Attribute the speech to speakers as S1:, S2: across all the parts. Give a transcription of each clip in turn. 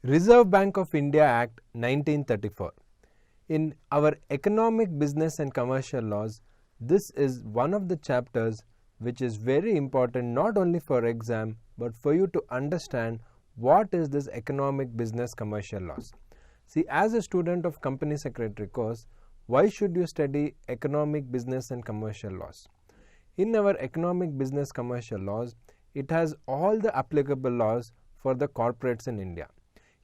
S1: Reserve Bank of India Act 1934. In our economic, business and commercial laws, this is one of the chapters which is very important not only for exam but for you to understand what is this economic, business, commercial laws. See, as a student of company secretary course, why should you study economic, business and commercial laws? In our economic, business, commercial laws, it has all the applicable laws for the corporates in India.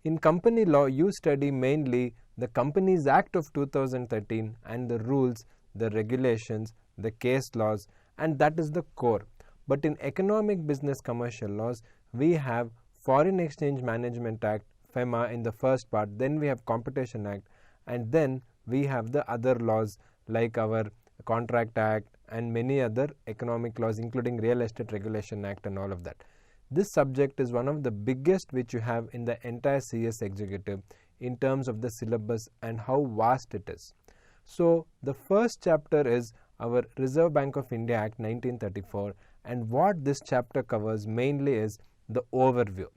S1: In company law, you study mainly the Companies Act of 2013 and the rules, the regulations, the case laws, and that is the core. But in economic, business, commercial laws, we have Foreign Exchange Management Act, FEMA in the first part, then we have Competition Act, and then we have the other laws like our Contract Act and many other economic laws including Real Estate Regulation Act and all of that. This subject is one of the biggest which you have in the entire CS Executive in terms of the syllabus and how vast it is. So the first chapter is our Reserve Bank of India Act 1934, and what this chapter covers mainly is the overview.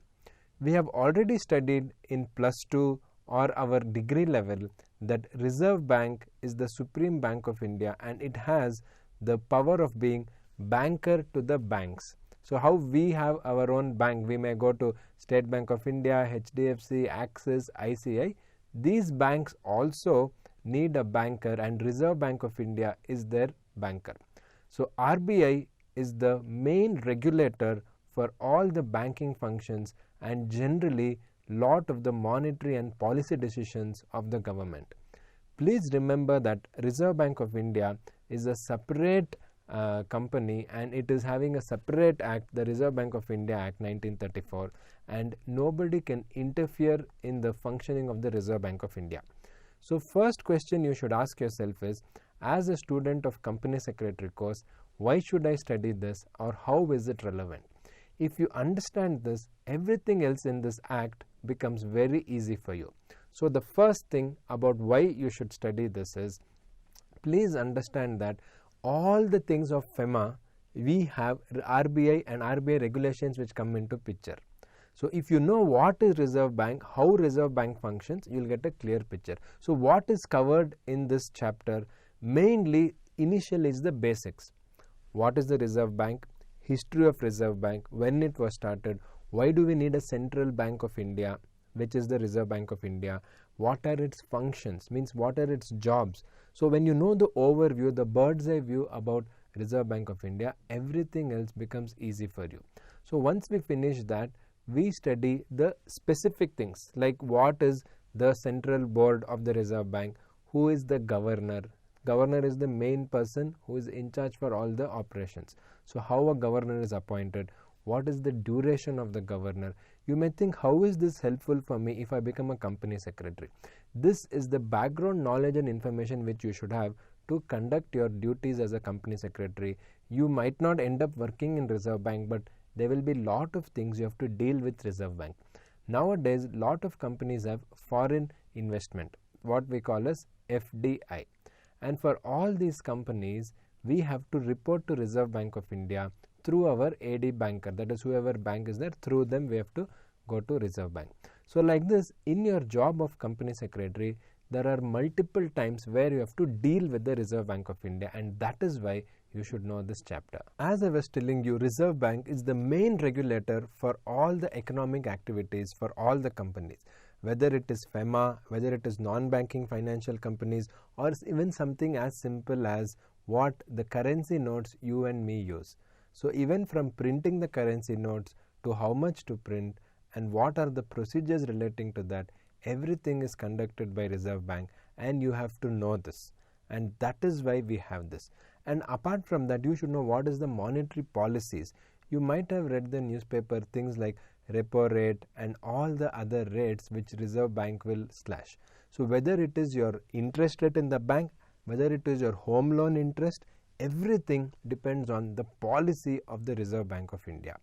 S1: We have already studied in +2 or our degree level that Reserve Bank is the Supreme Bank of India and it has the power of being banker to the banks. So how we have our own bank, we may go to State Bank of India, HDFC, Axis, ICI. These banks also need a banker and Reserve Bank of India is their banker. So RBI is the main regulator for all the banking functions and generally lot of the monetary and policy decisions of the government. Please remember that Reserve Bank of India is a separate company and it is having a separate act, the Reserve Bank of India Act 1934, and nobody can interfere in the functioning of the Reserve Bank of India. So first question you should ask yourself is, as a student of company secretary course, why should I study this or how is it relevant? If you understand this, everything else in this act becomes very easy for you. So the first thing about why you should study this is, please understand that all the things of FEMA, we have RBI and RBI regulations which come into picture. So if you know what is Reserve Bank, how Reserve Bank functions, you will get a clear picture. So what is covered in this chapter mainly initially is the basics. What is the Reserve Bank? History of Reserve Bank, when it was started, why do we need a Central Bank of India, which is the Reserve Bank of India, what are its functions, means what are its jobs. So when you know the overview, the bird's eye view about Reserve Bank of India, everything else becomes easy for you. So once we finish that, we study the specific things like what is the Central Board of the Reserve Bank, who is the governor. Governor is the main person who is in charge for all the operations. So how a governor is appointed, what is the duration of the governor. You may think, how is this helpful for me if I become a company secretary? This is the background knowledge and information which you should have to conduct your duties as a company secretary. You might not end up working in Reserve Bank, but there will be lot of things you have to deal with Reserve Bank. Nowadays, lot of companies have foreign investment, what we call as FDI. And for all these companies, we have to report to Reserve Bank of India through our AD banker, that is whoever bank is there, through them we have to go to Reserve Bank. So like this, in your job of company secretary, there are multiple times where you have to deal with the Reserve Bank of India, and that is why you should know this chapter. As I was telling you, Reserve Bank is the main regulator for all the economic activities for all the companies, whether it is FEMA, whether it is non-banking financial companies, or even something as simple as what the currency notes you and me use. So even from printing the currency notes to how much to print and what are the procedures relating to that, everything is conducted by Reserve Bank and you have to know this, and that is why we have this. And apart from that, you should know what is the monetary policies. You might have read the newspaper, things like repo rate and all the other rates which Reserve Bank will slash. So whether it is your interest rate in the bank, whether it is your home loan interest, everything depends on the policy of the Reserve Bank of India.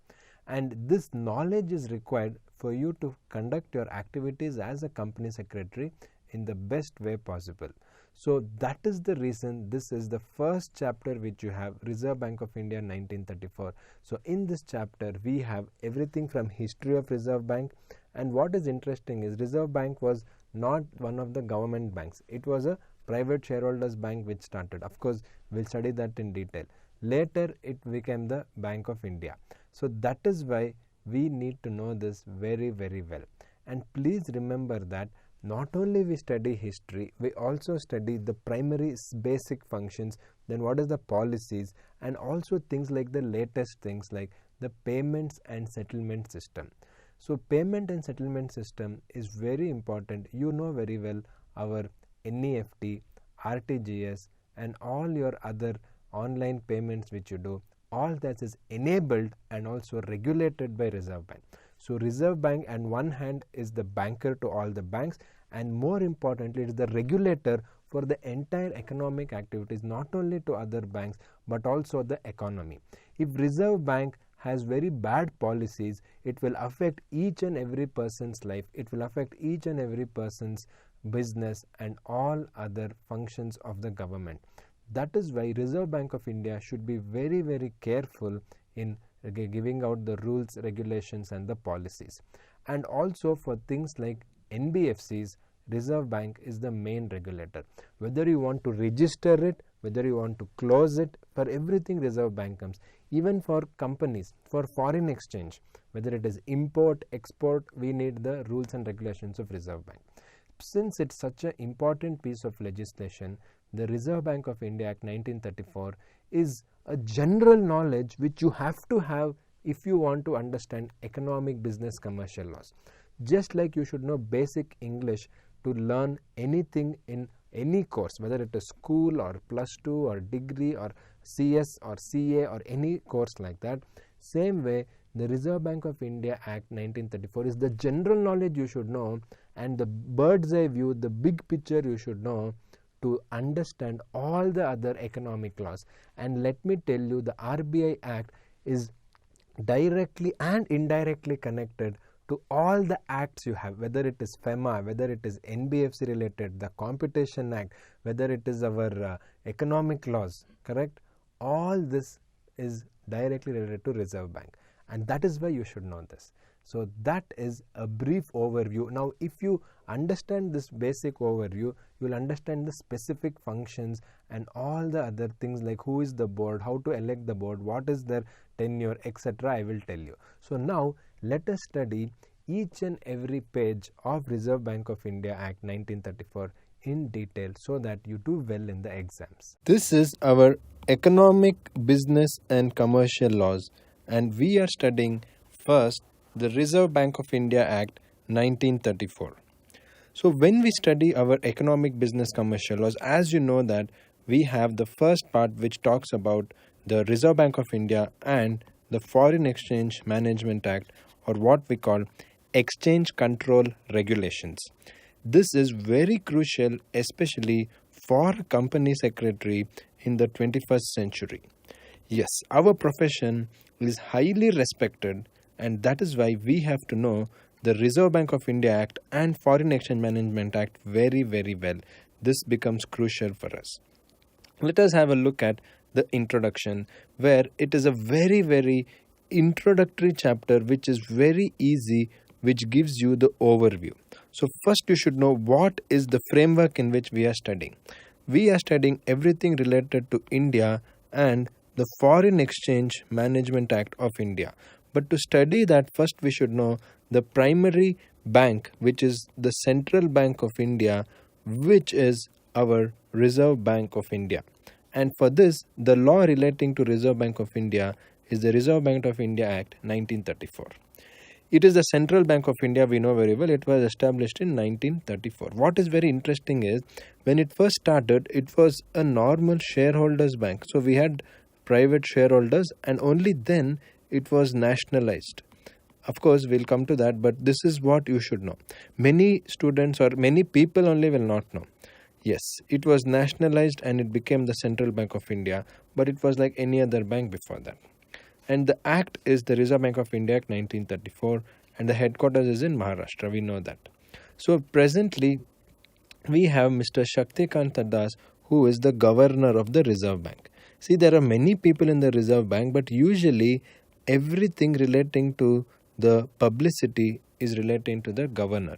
S1: And this knowledge is required for you to conduct your activities as a company secretary in the best way possible. So that is the reason this is the first chapter which you have, Reserve Bank of India 1934. So in this chapter we have everything from history of Reserve Bank And what is interesting is Reserve Bank was not one of the government banks. It was a private shareholders bank which started. Of course, we'll study that in detail. Later, it became the Bank of India. So that is why we need to know this very, very well. And please remember that not only we study history, we also study the primary basic functions, then what is the policies, and also things like the latest things like the payments and settlement system. So payment and settlement system is very important. You know very well our NEFT, RTGS and all your other online payments which you do, all that is enabled and also regulated by Reserve Bank. So Reserve Bank on one hand is the banker to all the banks, and more importantly it is the regulator for the entire economic activities, not only to other banks but also the economy. If Reserve Bank has very bad policies, it will affect each and every person's life, it will affect each and every person's business and all other functions of the government. That is why Reserve Bank of India should be very, very careful in giving out the rules, regulations and the policies. And also for things like NBFCs, Reserve Bank is the main regulator. Whether you want to register it, whether you want to close it, for everything Reserve Bank comes. Even for companies, for foreign exchange, whether it is import, export, we need the rules and regulations of Reserve Bank. Since it's such an important piece of legislation, the Reserve Bank of India Act 1934 is a general knowledge which you have to have if you want to understand economic, business, commercial laws. Just like you should know basic English to learn anything in any course, whether it is school or +2 or degree or CS or CA or any course like that. Same way, the Reserve Bank of India Act 1934 is the general knowledge you should know, and the bird's eye view, the big picture you should know to understand all the other economic laws. And let me tell you, the RBI Act is directly and indirectly connected to all the acts you have, whether it is FEMA, whether it is NBFC related, the Competition Act, whether it is our economic laws, correct? All this is directly related to Reserve Bank, and that is why you should know this. So that is a brief overview. Now if you understand this basic overview, you will understand the specific functions and all the other things like who is the board, how to elect the board, what is their tenure, etc. I will tell you. So now let us study each and every page of Reserve Bank of India Act 1934 in detail so that you do well in the exams. This is our economic, business and commercial laws, and we are studying first the Reserve Bank of India Act 1934. So when we study our economic, business, commercial laws, as you know that we have the first part which talks about the Reserve Bank of India and the Foreign Exchange Management Act, or what we call Exchange Control Regulations. This is very crucial, especially for a company secretary in the 21st century. Yes, our profession is highly respected, and that is why we have to know the Reserve Bank of India Act and Foreign Exchange Management Act very, very well. This becomes crucial for us. Let us have a look at the introduction, where it is a very, very introductory chapter which is very easy, which gives you the overview. So first you should know what is the framework in which we are studying. We are studying everything related to India and the Foreign Exchange Management Act of India. But to study that, first we should know the primary bank, which is the Central Bank of India, which is our Reserve Bank of India. And for this, the law relating to Reserve Bank of India is the Reserve Bank of India Act 1934. It is the Central Bank of India, we know very well. It was established in 1934. What is very interesting is, when it first started, it was a normal shareholders bank. So we had private shareholders, and only then it was nationalized. Of course, we'll come to that, but this is what you should know. Many students or many people only will not know. Yes, it was nationalized and it became the Central Bank of India, but it was like any other bank before that. And the act is the Reserve Bank of India Act 1934, and the headquarters is in Maharashtra, we know that. So presently, we have Mr. Shaktikant Das, who is the governor of the Reserve Bank. See, there are many people in the Reserve Bank, but usually everything relating to the publicity is relating to the governor.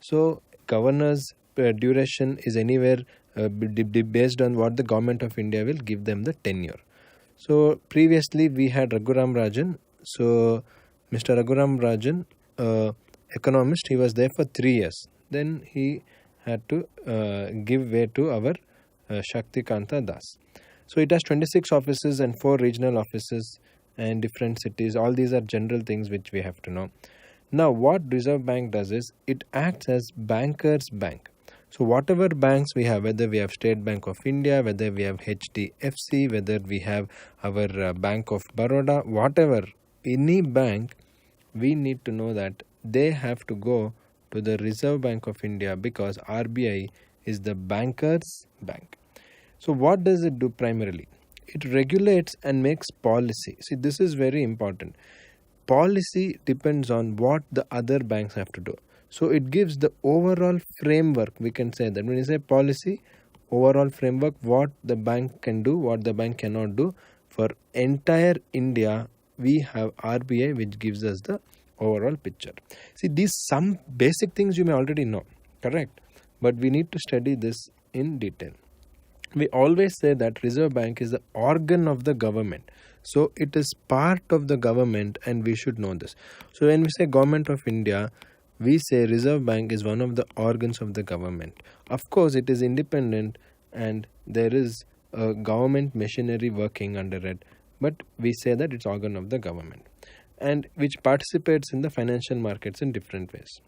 S1: So governor's duration is anywhere based on what the government of India will give them the tenure. So previously we had Raghuram Rajan. So Mr. Raghuram Rajan, economist, he was there for 3 years. Then he had to give way to our Shakti Kanta Das. So it has 26 offices and 4 regional offices and different cities. All these are general things which we have to know. Now what Reserve Bank does is it acts as banker's bank. So whatever banks we have, whether we have State Bank of India, whether we have HDFC, whether we have our Bank of Baroda, whatever, any bank, we need to know that they have to go to the Reserve Bank of India because RBI is the banker's bank. So what does it do primarily? It regulates and makes policy. See, this is very important. Policy depends on what the other banks have to do. So it gives the overall framework. We can say that when you say policy, overall framework, what the bank can do, what the bank cannot do. For entire India, we have RBI, which gives us the overall picture. See, these some basic things you may already know, correct? But we need to study this in detail. We always say that Reserve Bank is the organ of the government. So it is part of the government and we should know this. So when we say Government of India, we say Reserve Bank is one of the organs of the government. Of course, it is independent and there is a government machinery working under it. But we say that it's organ of the government and which participates in the financial markets in different ways.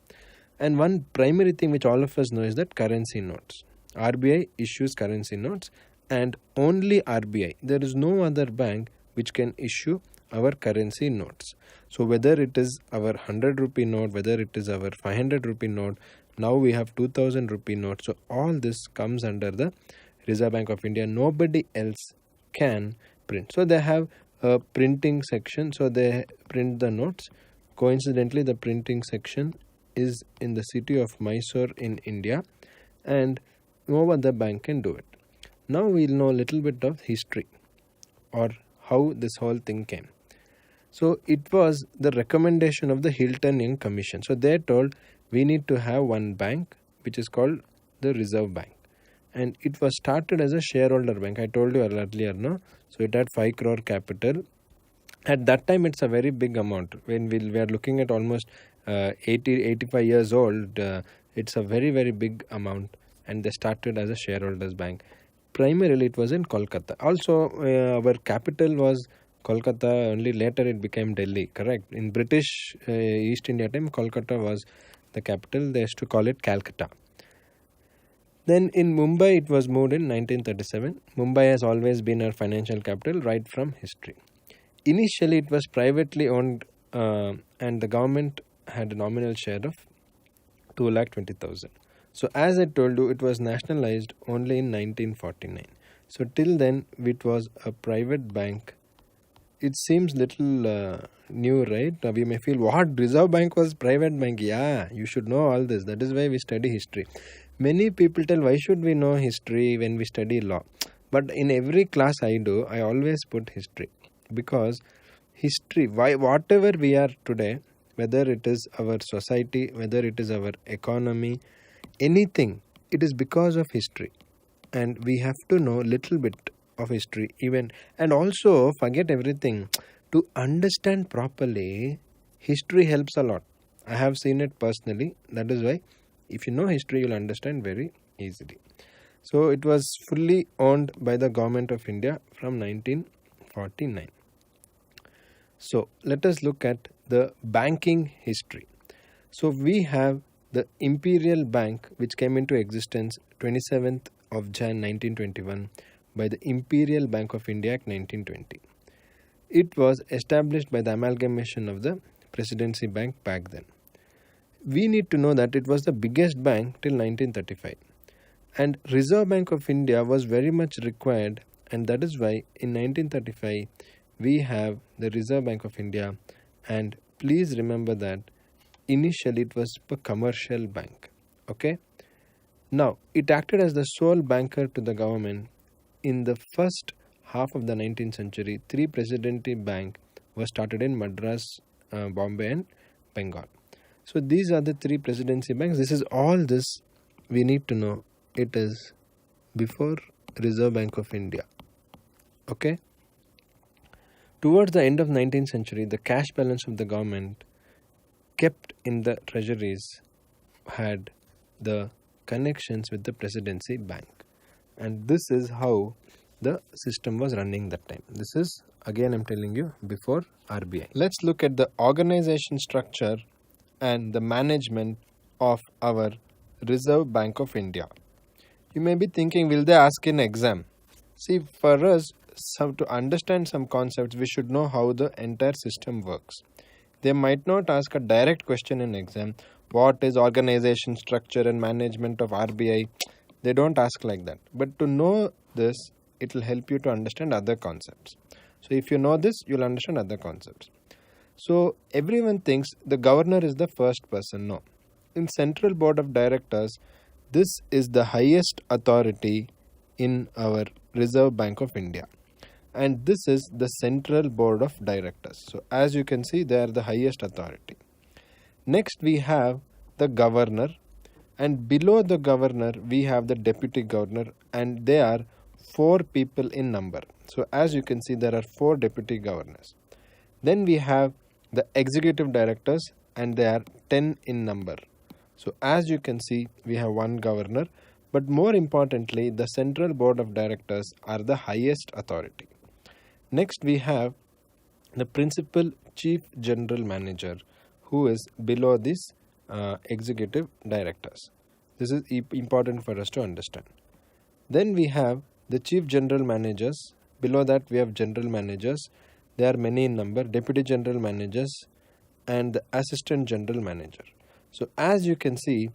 S1: And one primary thing which all of us know is that currency notes. RBI issues currency notes and only RBI. There is no other bank which can issue our currency notes. So whether it is our 100 rupee note, whether it is our 500 rupee note, now we have 2000 rupee note. So all this comes under the Reserve Bank of India. Nobody else can print. So they have a printing section. So they print the notes. Coincidentally, the printing section is in the city of Mysore in India and no other bank can do it. Now we'll know a little bit of history or how this whole thing came. So it was the recommendation of the Hilton Young Commission. So they told we need to have one bank which is called the Reserve Bank. And it was started as a shareholder bank. I told you earlier, no? So it had 5 crore capital. At that time, it's a very big amount. When we are looking at almost 85 years old, it's a very, very big amount. And they started as a shareholders bank. Primarily, it was in Kolkata. Also, our capital was Kolkata. Only later it became Delhi, correct? In British East India time, Kolkata was the capital. They used to call it Calcutta. Then in Mumbai, it was moved in 1937. Mumbai has always been our financial capital right from history. Initially, it was privately owned and the government had a nominal share of 2,20,000. So as I told you, it was nationalized only in 1949. So till then, it was a private bank. It seems little new, right? We may feel, what, Reserve Bank was private bank? Yeah, you should know all this. That is why we study history. Many people tell, why should we know history when we study law? But in every class I do, I always put history. Because history, whatever we are today, whether it is our society, whether it is our economy, anything, it is because of history. And we have to know little bit of history even. And also, forget everything. To understand properly, history helps a lot. I have seen it personally. That is why, if you know history, you'll understand very easily. So, it was fully owned by the Government of India from 1949. So, let us look at the banking history. So, we have the Imperial Bank, which came into existence 27th of Jan 1921 by the Imperial Bank of India Act 1920. It was established by the amalgamation of the Presidency Bank back then. We need to know that it was the biggest bank till 1935. And Reserve Bank of India was very much required, and that is why in 1935 we have the Reserve Bank of India. And please remember that initially it was a commercial bank. Okay. Now it acted as the sole banker to the government. In the first half of the 19th century, 3 Presidency Bank was started in Madras, Bombay and Bengal. So these are the 3 presidency banks. This is all this we need to know. It is before Reserve Bank of India. Okay. Towards the end of 19th century, the cash balance of the government kept in the treasuries had the connections with the presidency bank, and this is how the system was running that time. This is, again I'm telling you, before RBI. Let's look at the organization structure and the management of our Reserve Bank of India. You may be thinking, will they ask in exam? See, for us, to understand some concepts, we should know how the entire system works. They might not ask a direct question in exam. What is organization structure and management of RBI? They don't ask like that. But to know this, it will help you to understand other concepts. So if you know this, you'll understand other concepts. So everyone thinks the governor is the first person. No. In Central Board of Directors, this is the highest authority in our Reserve Bank of India. And this is the Central Board of Directors. So as you can see, they are the highest authority. Next we have the governor, and below the governor we have the deputy governor, and they are 4 people in number. So as you can see, there are 4 deputy governors. Then we have the executive directors, and they are 10 in number. So as you can see, we have 1 governor, but more importantly, the Central Board of Directors are the highest authority. Next we have the principal chief general manager, who is below this executive directors. This is important for us to understand. Then we have the chief general managers. Below that we have general managers. There are many in number, deputy general managers and the assistant general manager. So as you can see,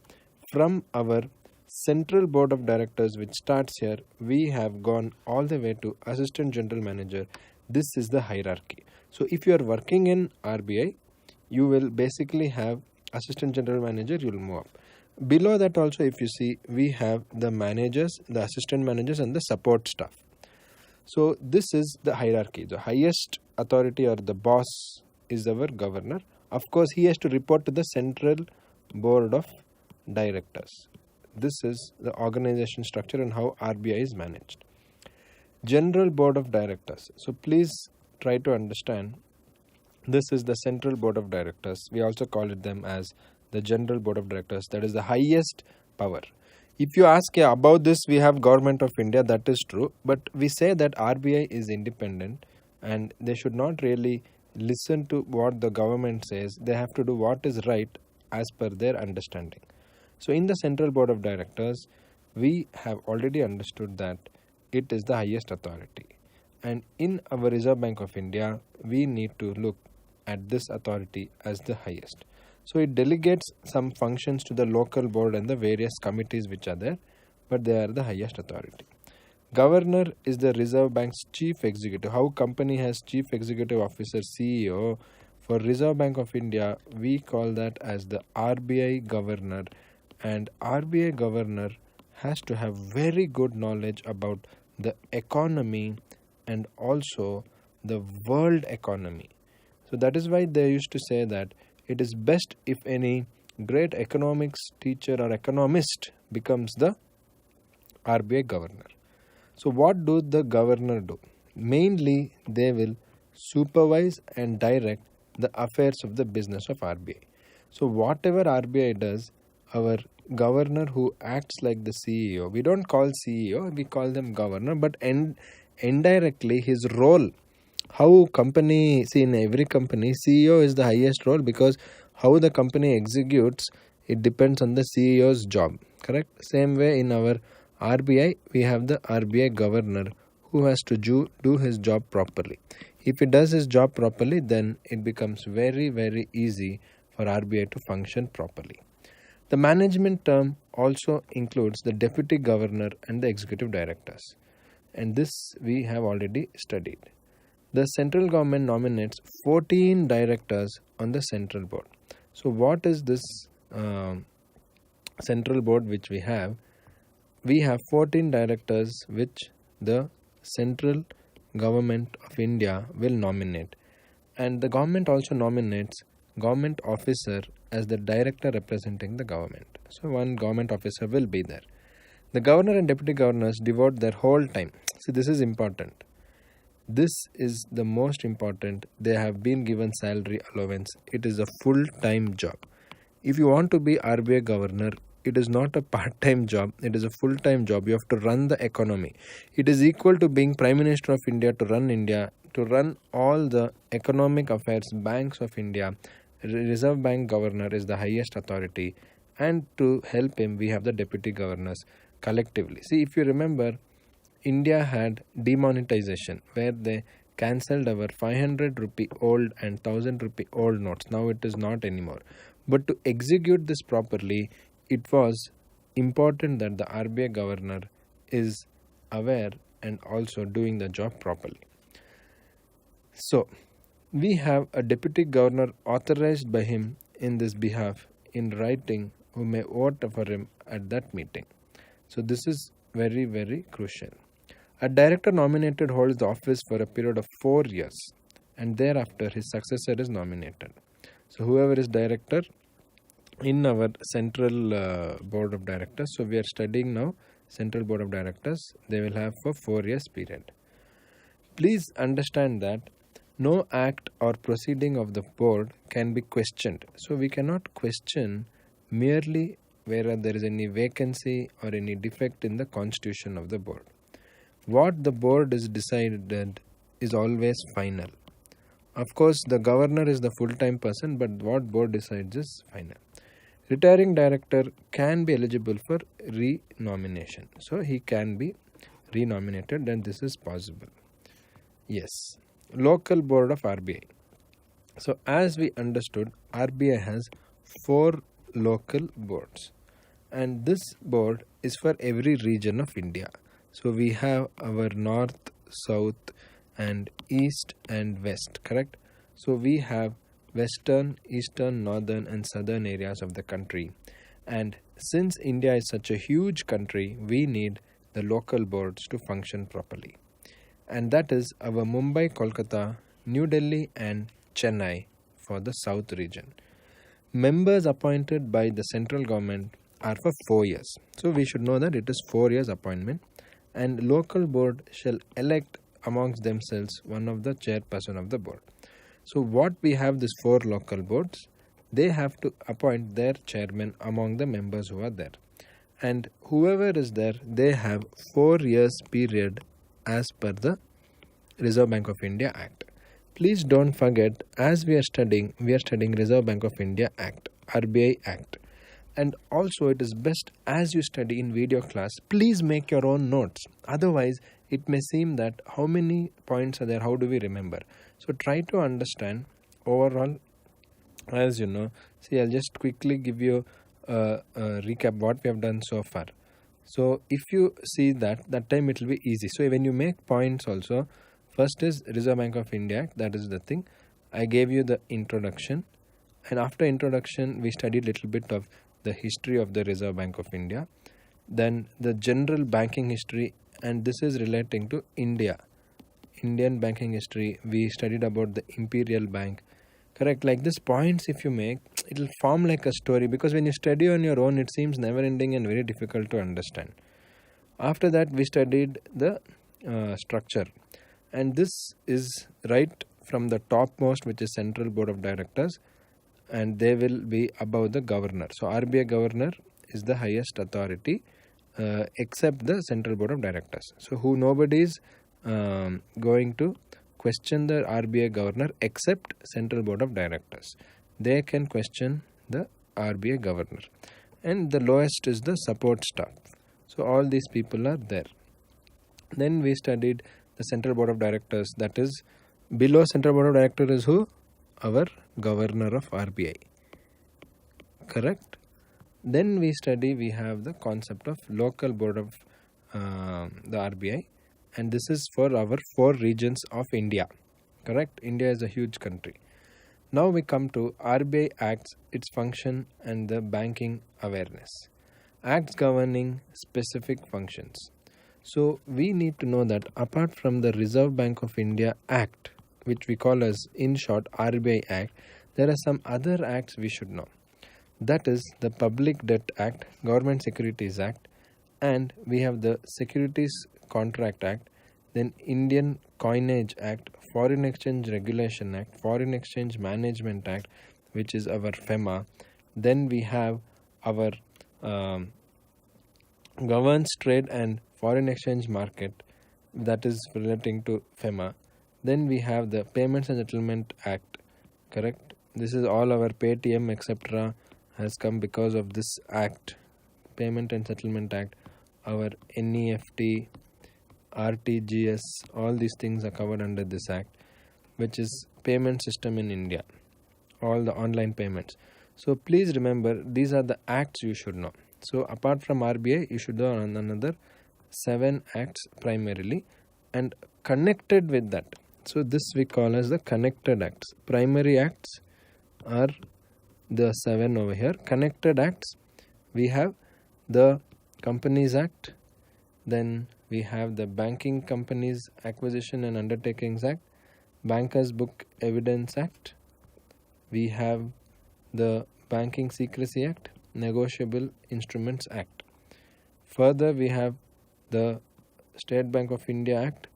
S1: from our Central Board of Directors, which starts here, we have gone all the way to assistant general manager. This is the hierarchy. So if you are working in RBI, you will basically have assistant general manager, you will move up. Below that also, if you see, we have the managers, the assistant managers and the support staff. So this is the hierarchy. The highest authority or the boss is our governor. Of course, he has to report to the Central Board of Directors. This is the organization structure and how RBI is managed. General Board of Directors. So please try to understand, this is the Central Board of Directors. We also call it them as the General Board of Directors. That is the highest power. If you ask about this, we have Government of India, that is true. But we say that RBI is independent and they should not really listen to what the government says. They have to do what is right as per their understanding. So in the Central Board of Directors, we have already understood that it is the highest authority. And in our Reserve Bank of India, we need to look at this authority as the highest. So it delegates some functions to the local board and the various committees which are there, but they are the highest authority. Governor is the Reserve Bank's chief executive. How company has chief executive officer, CEO, for Reserve Bank of India, we call that as the RBI governor. And RBI governor has to have very good knowledge about the economy and also the world economy. So that is why they used to say that it is best if any great economics teacher or economist becomes the RBI governor. So what do the governor do? Mainly they will supervise and direct the affairs of the business of RBI. So whatever RBI does, our governor who acts like the CEO, we don't call CEO, we call them governor, but indirectly his role, how company, see in every company, CEO is the highest role because how the company executes, it depends on the CEO's job, correct? Same way in our RBI, we have the RBI governor who has to do his job properly. If he does his job properly, then it becomes very, very easy for RBI to function properly. The management term also includes the deputy governor and the executive directors. And this we have already studied. The central government nominates 14 directors on the central board. So what is this central board which we have? We have 14 directors which the central government of India will nominate. And the government also nominates government officer as the director representing the government. So one government officer will be there. The governor and deputy governors devote their whole time. See, this is important. This is the most important. They have been given salary allowance. It is a full-time job. If you want to be RBI governor, it is not a part-time job. It is a full-time job. You have to run the economy. It is equal to being Prime Minister of India, to run India, to run all the economic affairs, banks of India. Reserve Bank governor is the highest authority, and to help him we have the deputy governors collectively. See, if you remember, India had demonetization where they cancelled our 500 rupee old and 1000 rupee old notes. Now it is not anymore. But to execute this properly, it was important that the RBI governor is aware and also doing the job properly. So we have a deputy governor authorized by him in this behalf in writing who may vote for him at that meeting. So this is very, very crucial. A director nominated holds the office for a period of 4 years, and thereafter his successor is nominated. So whoever is director in our central board of directors, so we are studying now central board of directors, they will have for 4 years period. Please understand that no act or proceeding of the board can be questioned. So we cannot question merely where there is any vacancy or any defect in the constitution of the board. What the board is decided is always final. Of course, the governor is the full-time person, but what board decides is final. Retiring director can be eligible for re-nomination. So he can be re-nominated, and this is possible. Yes. Local board of RBI. So as we understood, RBI has 4 local boards, and this board is for every region of India. So we have our north, south and east and west, correct? So we have western, eastern, northern and southern areas of the country. And since India is such a huge country, we need the local boards to function properly. And that is our Mumbai, Kolkata, New Delhi and Chennai for the south region. Members appointed by the central government are for 4 years. So we should know that it is 4 years appointment. And local board shall elect amongst themselves one of the chairperson of the board. So what we have these 4 local boards, they have to appoint their chairman among the members who are there. And whoever is there, they have 4 years period as per the Reserve Bank of India Act. Please don't forget, as we are studying Reserve Bank of India Act, RBI Act. And also it is best as you study in video class, please make your own notes. Otherwise, it may seem that how many points are there, how do we remember? So try to understand overall, as you know. See, I'll just quickly give you a recap what we have done so far. So if you see that time it will be easy. So when you make points also, first is Reserve Bank of India Act, that is the thing. I gave you the introduction, and after introduction we studied little bit of the history of the Reserve Bank of India, then the general banking history, and this is relating to Indian banking history. We studied about the Imperial Bank, correct? Like this points if you make, it will form like a story, because when you study on your own it seems never ending and very difficult to understand. After that we studied the structure, and this is right from the topmost, which is Central Board of Directors, and they will be above the governor. So RBI governor is the highest authority except the Central Board of Directors. So nobody is going to question the RBI governor except Central Board of Directors. They can question the RBI governor. And the lowest is the support staff. So all these people are there. Then we studied the Central Board of Directors, that is below Central Board of Directors is who? Our governor of RBI, correct? Then we have the concept of local board of the RBI, and this is for our 4 regions of India, correct? India is a huge country. Now we come to RBI Acts, its function and the banking awareness. Acts governing specific functions. So we need to know that apart from the Reserve Bank of India Act, which we call as in short RBI Act, there are some other acts we should know. That is the Public Debt Act, Government Securities Act, and we have the Securities Contract Act, then Indian Coinage Act, Foreign Exchange Regulation Act, Foreign Exchange Management Act, which is our FEMA. Then we have our Governs Trade and Foreign Exchange Market, that is relating to FEMA. Then we have the Payments and Settlement Act, correct? This is all our Paytm etc. has come because of this act, Payment and Settlement Act. Our NEFT, RTGS, all these things are covered under this act, which is payment system in India, all the online payments. So please remember, these are the acts you should know. So apart from RBI, you should know another 7 acts primarily, and connected with that. So this we call as the connected acts. Primary acts are the 7 over here. Connected acts, we have the Companies Act, then we have the Banking Companies Acquisition and Undertakings Act, Bankers Book Evidence Act, we have the Banking Secrecy Act, Negotiable Instruments Act. Further, we have the State Bank of India Act,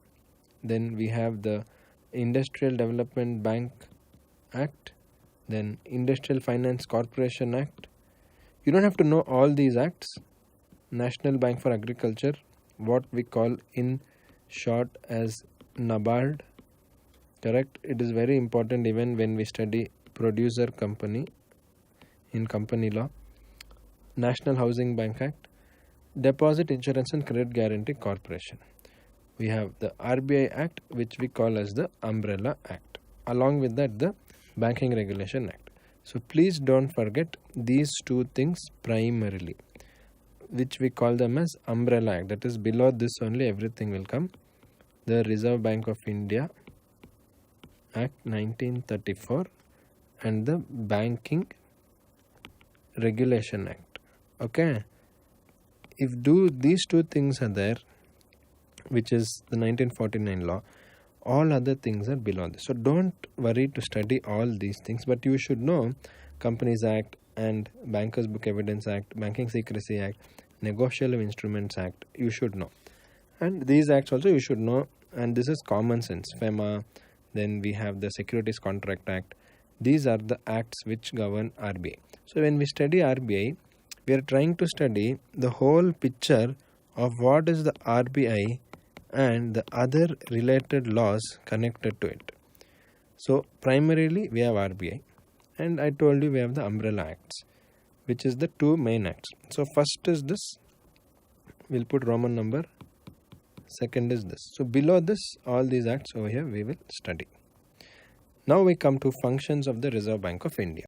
S1: then we have the Industrial Development Bank Act, then Industrial Finance Corporation Act. You don't have to know all these acts. National Bank for Agriculture, what we call in short as NABARD, correct? It is very important even when we study producer company in company law. National Housing Bank Act, Deposit Insurance and Credit Guarantee Corporation. We have the RBI Act, which we call as the Umbrella Act. Along with that, the Banking Regulation Act. So please don't forget these 2 things primarily, which we call them as Umbrella Act. That is, below this only everything will come. The Reserve Bank of India Act 1934 and the Banking Regulation Act. Okay. If these 2 things are there, which is the 1949 law, all other things are below this. So don't worry to study all these things, but you should know Companies Act and Bankers Book Evidence Act, Banking Secrecy Act, Negotiable Instruments Act, you should know. And these acts also you should know, and this is common sense. FEMA, then we have the Securities Contract Act. These are the acts which govern RBI. So when we study RBI, we are trying to study the whole picture of what is the RBI and the other related laws connected to it. So primarily we have RBI, and I told you we have the Umbrella Acts, which is the 2 main acts. So first is this, we'll put Roman number, second is this. So below this, all these acts over here we will study. Now we come to functions of the Reserve Bank of India.